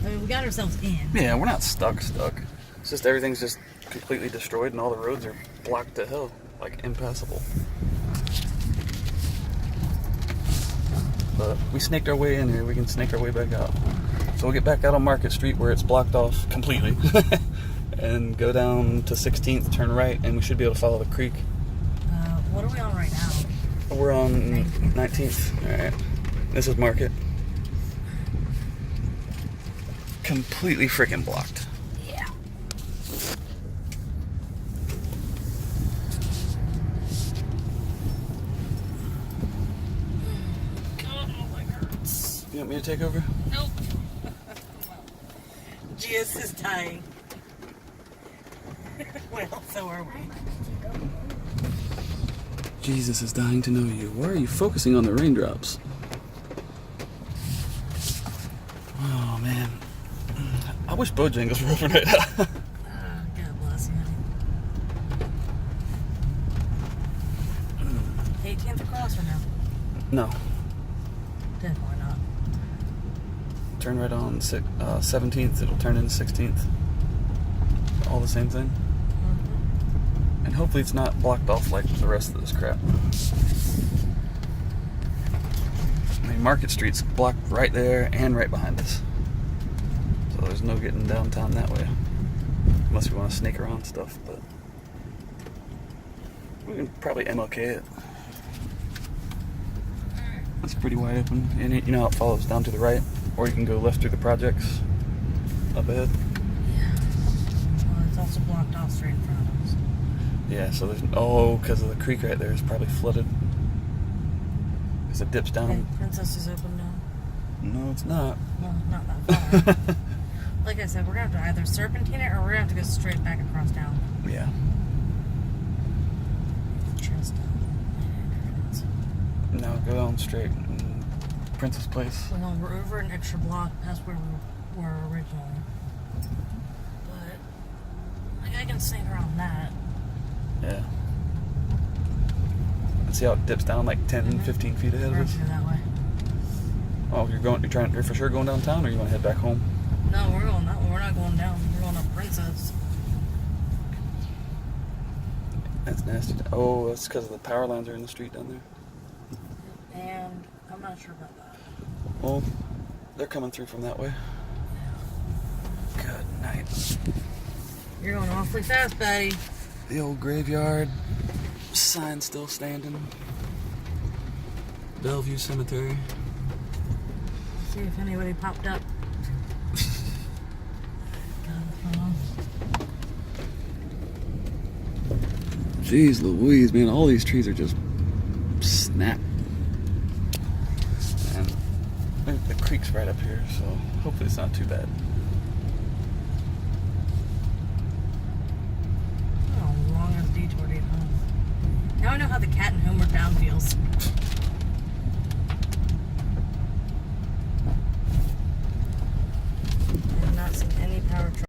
I mean, we got ourselves in. Yeah, we're not stuck. It's just everything's just completely destroyed and all the roads are blocked to hell, like impassable. But we snaked our way in here. We can snake our way back out. So we'll get back out on Market Street where it's blocked off completely. And go down to 16th, turn right, and we should be able to follow the creek. What are we on right now? We're on 19th. Alright. This is Market. Completely freaking blocked. Yeah. God, my leg hurts. You want me to take over? Nope. Gia's is dying. Well, so are we. Jesus is dying to know you. Why are you focusing on the raindrops? Oh, man. I wish Bojangles were open right now. God bless you. 18th across or no? No. Then why not? Turn right on 17th. It'll turn into 16th. All the same thing. And hopefully it's not blocked off like the rest of this crap. I mean, Market Street's blocked right there and right behind us. So there's no getting downtown that way. Unless we want to snake around stuff, but we can probably MLK it. It's pretty wide open. And you know how it follows down to the right? Or you can go left through the projects up ahead. Yeah. Well, it's also blocked off straight in front of us. Yeah, so there's... because of the creek right there is probably flooded. Because it dips down. Okay, Princess is open now. No, it's not. Well, not that far. Like I said, we're going to have to either serpentine it or we're going to have to go straight back across town. Yeah. Trust No, go down straight. Princess Place. Well, no, we're over an extra block past where we were originally. But, like, I can sneak around that. Yeah. And see how it dips down like 10, 15 feet ahead of us? We're that way. Oh, you're for sure going downtown, or you want to head back home? No, we're going that way. We're not going down. We're going up Princess. That's nasty. Oh, that's because the power lines are in the street down there. And I'm not sure about that. Well, they're coming through from that way. Good night. You're going awfully fast, buddy. The old graveyard. Sign still standing. Bellevue Cemetery. See if anybody popped up. Jeez Louise, man, all these trees are just snap. And the creek's right up here, so hopefully it's not too bad. Oh, longest detour to get home. Now I know how the cat and Homer found